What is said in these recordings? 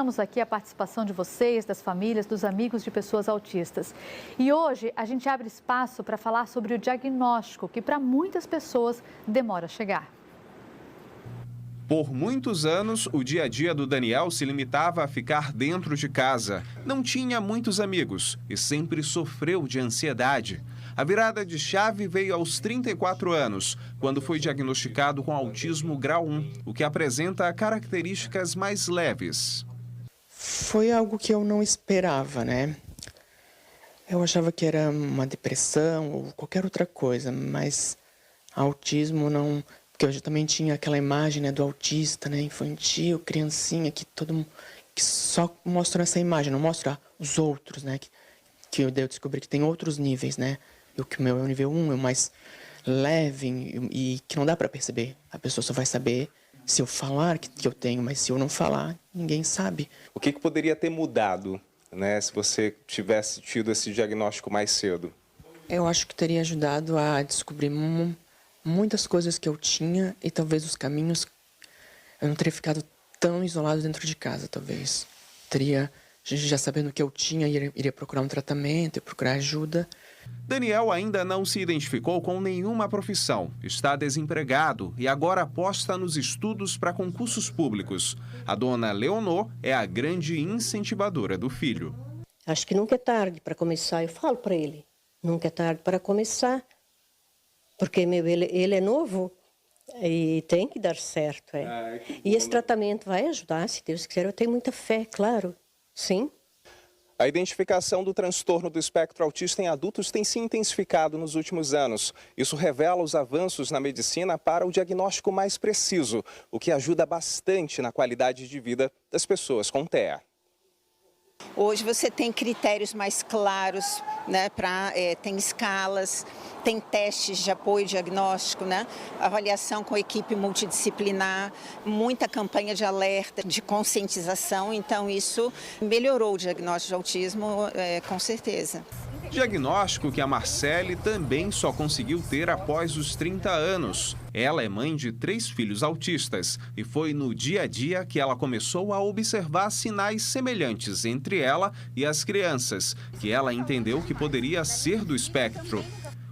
registramos aqui a participação de vocês, das famílias, dos amigos de pessoas autistas. E hoje a gente abre espaço para falar sobre o diagnóstico, que para muitas pessoas demora a chegar. Por muitos anos, o dia a dia do Daniel se limitava a ficar dentro de casa. Não tinha muitos amigos e sempre sofreu de ansiedade. A virada de chave veio aos 34 anos, quando foi diagnosticado com autismo grau 1, o que apresenta características mais leves. Foi algo que eu não esperava, né? Eu achava que era uma depressão ou qualquer outra coisa, mas autismo não... Porque eu também tinha aquela imagem, né, do autista, né, infantil, criancinha, que só mostra essa imagem, não mostra os outros, né, que eu descobri que tem outros níveis, né, e que o meu é o nível 1, é o mais leve e que não dá para perceber. A pessoa só vai saber se eu falar que eu tenho, mas se eu não falar, ninguém sabe. O que poderia ter mudado, né, se você tivesse tido esse diagnóstico mais cedo? Eu acho que teria ajudado a descobrir muitas coisas que eu tinha e talvez os caminhos, eu não teria ficado tão isolado dentro de casa, talvez. Teria, já sabendo o que eu tinha, iria procurar um tratamento, procurar ajuda. Daniel ainda não se identificou com nenhuma profissão, está desempregado e agora aposta nos estudos para concursos públicos. A dona Leonor é a grande incentivadora do filho. Acho que nunca é tarde para começar, eu falo para ele, nunca é tarde para começar. Porque ele é novo e tem que dar certo. E esse tratamento vai ajudar, se Deus quiser. Eu tenho muita fé, claro. Sim. A identificação do transtorno do espectro autista em adultos tem se intensificado nos últimos anos. Isso revela os avanços na medicina para o diagnóstico mais preciso, o que ajuda bastante na qualidade de vida das pessoas com TEA. Hoje você tem critérios mais claros, né, tem escalas, tem testes de apoio diagnóstico, né, avaliação com equipe multidisciplinar, muita campanha de alerta, de conscientização, então isso melhorou o diagnóstico de autismo, com certeza. Diagnóstico que a Marcele também só conseguiu ter após os 30 anos. Ela é mãe de 3 filhos autistas e foi no dia a dia que ela começou a observar sinais semelhantes entre ela e as crianças, que ela entendeu que poderia ser do espectro.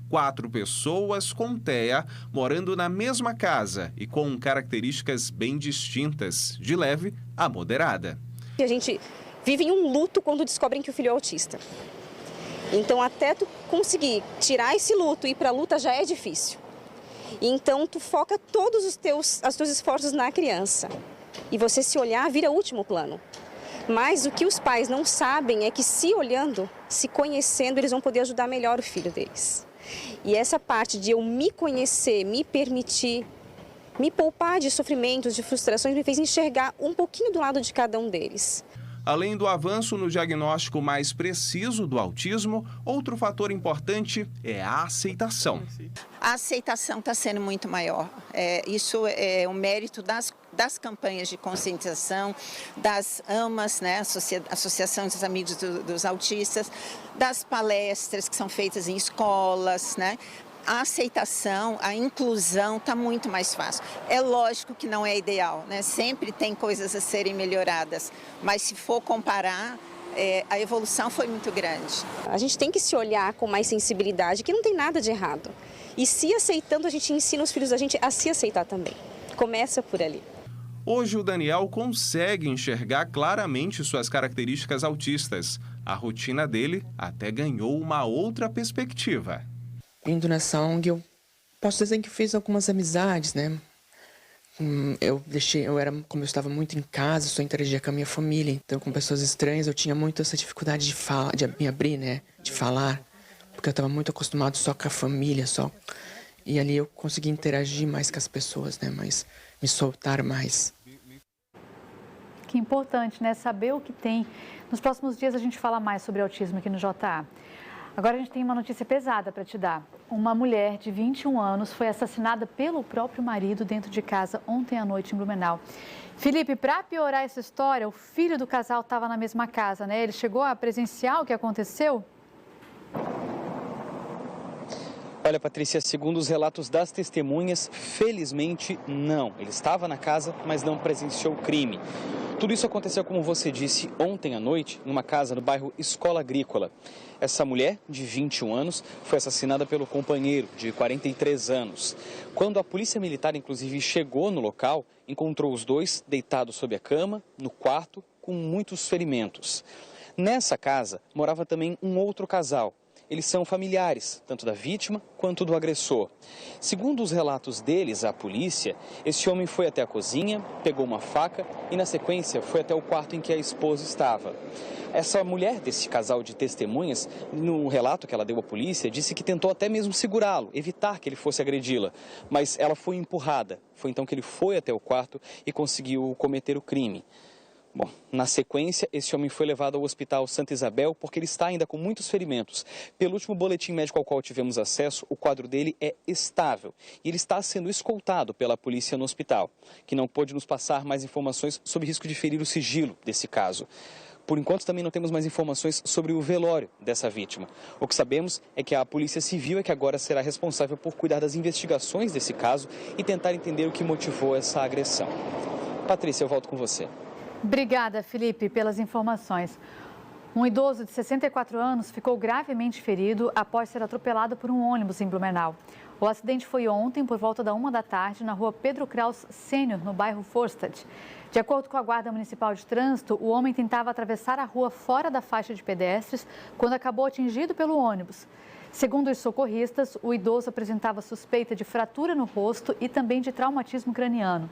4 pessoas com TEA morando na mesma casa e com características bem distintas, de leve a moderada. A gente vive em um luto quando descobrem que o filho é autista. Então, até tu conseguir tirar esse luto e ir para a luta já é difícil. Então, tu foca todos os teus esforços na criança. E você se olhar vira último plano. Mas o que os pais não sabem é que se olhando, se conhecendo, eles vão poder ajudar melhor o filho deles. E essa parte de eu me conhecer, me permitir, me poupar de sofrimentos, de frustrações, me fez enxergar um pouquinho do lado de cada um deles. Além do avanço no diagnóstico mais preciso do autismo, outro fator importante é a aceitação. A aceitação está sendo muito maior. Isso é o mérito das campanhas de conscientização, das AMAs, né, Associação dos Amigos dos Autistas, das palestras que são feitas em escolas, né? A aceitação, a inclusão está muito mais fácil. É lógico que não é ideal, né? Sempre tem coisas a serem melhoradas, mas se for comparar, a evolução foi muito grande. A gente tem que se olhar com mais sensibilidade, que não tem nada de errado. E se aceitando, a gente ensina os filhos da gente a se aceitar também. Começa por ali. Hoje o Daniel consegue enxergar claramente suas características autistas. A rotina dele até ganhou uma outra perspectiva. Indo nessa ONG, eu posso dizer que fiz algumas amizades, né? Como eu estava muito em casa, só interagia com a minha família, então com pessoas estranhas eu tinha muito essa dificuldade de me abrir, né? De falar, porque eu estava muito acostumado só com a família, só. E ali eu consegui interagir mais com as pessoas, né? Mas me soltar mais. Que importante, né? Saber o que tem. Nos próximos dias a gente fala mais sobre autismo aqui no JA. Agora a gente tem uma notícia pesada para te dar. Uma mulher de 21 anos foi assassinada pelo próprio marido dentro de casa ontem à noite em Blumenau. Felipe, para piorar essa história, o filho do casal estava na mesma casa, né? Ele chegou a presenciar o que aconteceu? Olha, Patrícia, segundo os relatos das testemunhas, felizmente não. Ele estava na casa, mas não presenciou o crime. Tudo isso aconteceu, como você disse, ontem à noite, numa casa no bairro Escola Agrícola. Essa mulher, de 21 anos, foi assassinada pelo companheiro, de 43 anos. Quando a polícia militar, inclusive, chegou no local, encontrou os dois deitados sob a cama, no quarto, com muitos ferimentos. Nessa casa, morava também um outro casal. Eles são familiares, tanto da vítima quanto do agressor. Segundo os relatos deles à polícia, esse homem foi até a cozinha, pegou uma faca e, na sequência, foi até o quarto em que a esposa estava. Essa mulher desse casal de testemunhas, no relato que ela deu à polícia, disse que tentou até mesmo segurá-lo, evitar que ele fosse agredi-la, mas ela foi empurrada. Foi então que ele foi até o quarto e conseguiu cometer o crime. Bom, na sequência, esse homem foi levado ao Hospital Santa Isabel porque ele está ainda com muitos ferimentos. Pelo último boletim médico ao qual tivemos acesso, o quadro dele é estável e ele está sendo escoltado pela polícia no hospital, que não pôde nos passar mais informações sob risco de ferir o sigilo desse caso. Por enquanto, também não temos mais informações sobre o velório dessa vítima. O que sabemos é que a Polícia Civil é que agora será responsável por cuidar das investigações desse caso e tentar entender o que motivou essa agressão. Patrícia, eu volto com você. Obrigada, Felipe, pelas informações. Um idoso de 64 anos ficou gravemente ferido após ser atropelado por um ônibus em Blumenau. O acidente foi ontem, por volta da 1 da tarde, na rua Pedro Kraus Sênior, no bairro Forstadt. De acordo com a Guarda Municipal de Trânsito, o homem tentava atravessar a rua fora da faixa de pedestres quando acabou atingido pelo ônibus. Segundo os socorristas, o idoso apresentava suspeita de fratura no rosto e também de traumatismo craniano.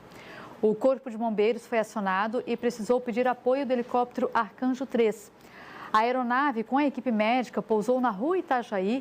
O Corpo de Bombeiros foi acionado e precisou pedir apoio do helicóptero Arcanjo 3. A aeronave com a equipe médica pousou na rua Itajaí